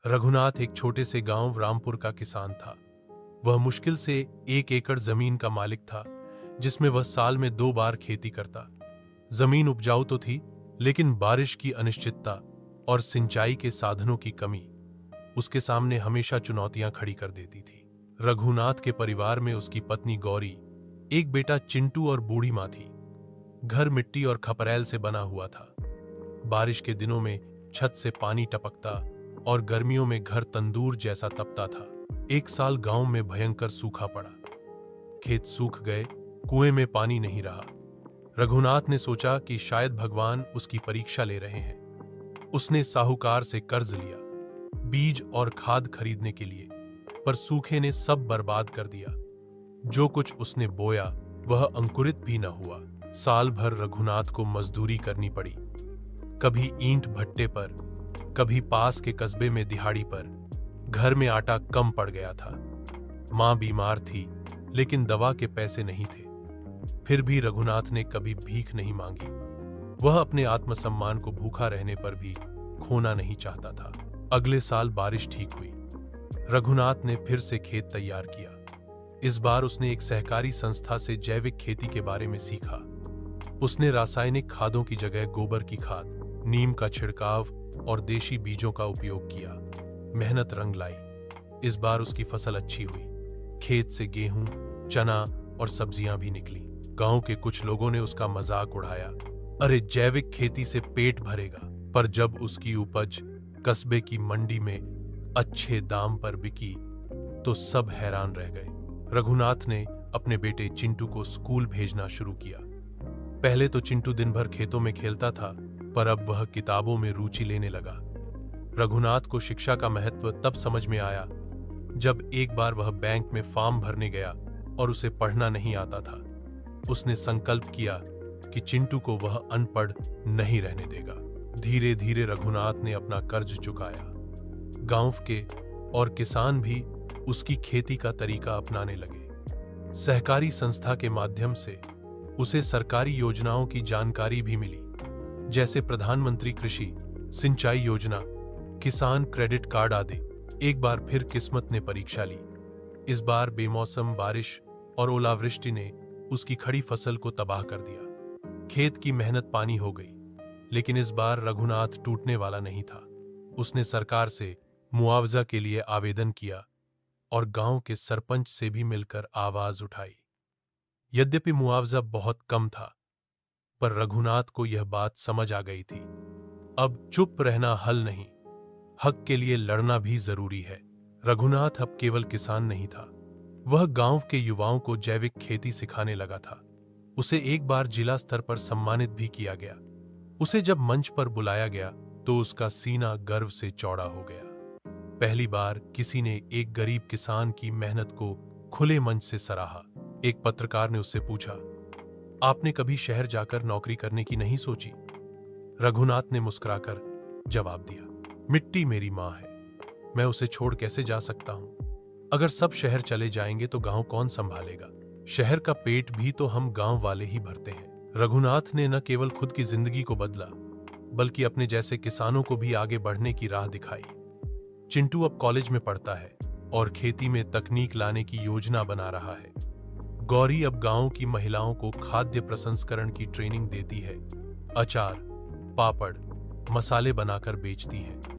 रघुनाथ एक छोटे से गांव रामपुर का किसान था। वह मुश्किल से 1 एकड़ जमीन का मालिक था, जिसमें वह साल में 2 बार खेती करता। जमीन उपजाऊ तो थी, लेकिन बारिश की अनिश्चितता और सिंचाई के साधनों की कमी उसके सामने हमेशा चुनौतियां खड़ी कर देती थी। रघुनाथ के परिवार में उसकी पत्नी गौरी, एक बेटा चिंटू और बूढ़ी मां थी। घर मिट्टी और खपरैल से बना हुआ था। बारिश के दिनों में छत से पानी टपकता और गर्मियों में घर तंदूर जैसा तपता था। एक साल गांव में भयंकर सूखा पड़ा। खेत सूख गए, कुएं में पानी नहीं रहा। रघुनाथ ने सोचा कि शायद भगवान उसकी परीक्षा ले रहे हैं। उसने साहूकार से कर्ज लिया, बीज और खाद खरीदने के लिए, पर सूखे ने सब बर्बाद कर दिया। जो कुछ उसने बोया वह अंकुरित भी न हुआ। साल भर रघुनाथ को मजदूरी करनी पड़ी, कभी ईंट भट्टे पर, कभी पास के कस्बे में दिहाड़ी पर। घर में आटा कम पड़ गया था। मां बीमार थी, लेकिन दवा के पैसे नहीं थे। फिर भी रघुनाथ ने कभी भीख नहीं मांगी। वह अपने आत्मसम्मान को भूखा रहने पर भी खोना नहीं चाहता था। अगले साल बारिश ठीक हुई। रघुनाथ ने फिर से खेत तैयार किया। इस बार उसने एक सहकारी संस्था से जैविक खेती के बारे में सीखा। उसने रासायनिक खादों की जगह गोबर की खाद, नीम का छिड़काव और देशी बीजों का उपयोग किया। मेहनत रंग लाई। इस बार उसकी फसल अच्छी हुई। खेत से गेहूं, चना और सब्जियां भी निकली। गांव के कुछ लोगों ने उसका मजाक उड़ाया, अरे जैविक खेती से पेट भरेगा। पर जब उसकी उपज कस्बे की मंडी में अच्छे दाम पर बिकी तो सब हैरान रह गए। रघुनाथ ने अपने बेटे चिंटू को स्कूल भेजना शुरू किया। पहले तो चिंटू दिन भर खेतों में खेलता था, पर अब वह किताबों में रुचि लेने लगा। रघुनाथ को शिक्षा का महत्व तब समझ में आया जब एक बार वह बैंक में फॉर्म भरने गया और उसे पढ़ना नहीं आता था। उसने संकल्प किया कि चिंटू को वह अनपढ़ नहीं रहने देगा। धीरे धीरे रघुनाथ ने अपना कर्ज चुकाया। गांव के और किसान भी उसकी खेती का तरीका अपनाने लगे। सहकारी संस्था के माध्यम से उसे सरकारी योजनाओं की जानकारी भी मिली, जैसे प्रधानमंत्री कृषि सिंचाई योजना, किसान क्रेडिट कार्ड आदि। एक बार फिर किस्मत ने परीक्षा ली। इस बार बेमौसम बारिश और ओलावृष्टि ने उसकी खड़ी फसल को तबाह कर दिया। खेत की मेहनत पानी हो गई, लेकिन इस बार रघुनाथ टूटने वाला नहीं था। उसने सरकार से मुआवजा के लिए आवेदन किया और गांव के सरपंच से भी मिलकर आवाज उठाई। यद्यपि मुआवजा बहुत कम था, पर रघुनाथ को यह बात समझ आ गई थी, अब चुप रहना हल नहीं, हक के लिए लड़ना भी जरूरी है। रघुनाथ अब केवल किसान नहीं था, वह गांव के युवाओं को जैविक खेती सिखाने लगा था। उसे एक बार जिला स्तर पर सम्मानित भी किया गया। उसे जब मंच पर बुलाया गया तो उसका सीना गर्व से चौड़ा हो गया। पहली बार किसी ने एक गरीब किसान की मेहनत को खुले मंच से सराहा। एक पत्रकार ने उससे पूछा, आपने कभी शहर जाकर नौकरी करने की नहीं सोची? रघुनाथ ने मुस्कुराकर जवाब दिया, मिट्टी मेरी मां है, मैं उसे छोड़ कैसे जा सकता हूं? अगर सब शहर चले जाएंगे तो गांव कौन संभालेगा? शहर का पेट भी तो हम गांव वाले ही भरते हैं। रघुनाथ ने न केवल खुद की जिंदगी को बदला, बल्कि अपने जैसे किसानों को भी आगे बढ़ने की राह दिखाई। चिंटू अब कॉलेज में पढ़ता है और खेती में तकनीक लाने की योजना बना रहा है। गौरी अब गांव की महिलाओं को खाद्य प्रसंस्करण की ट्रेनिंग देती है। अचार, पापड़, मसाले बनाकर बेचती है।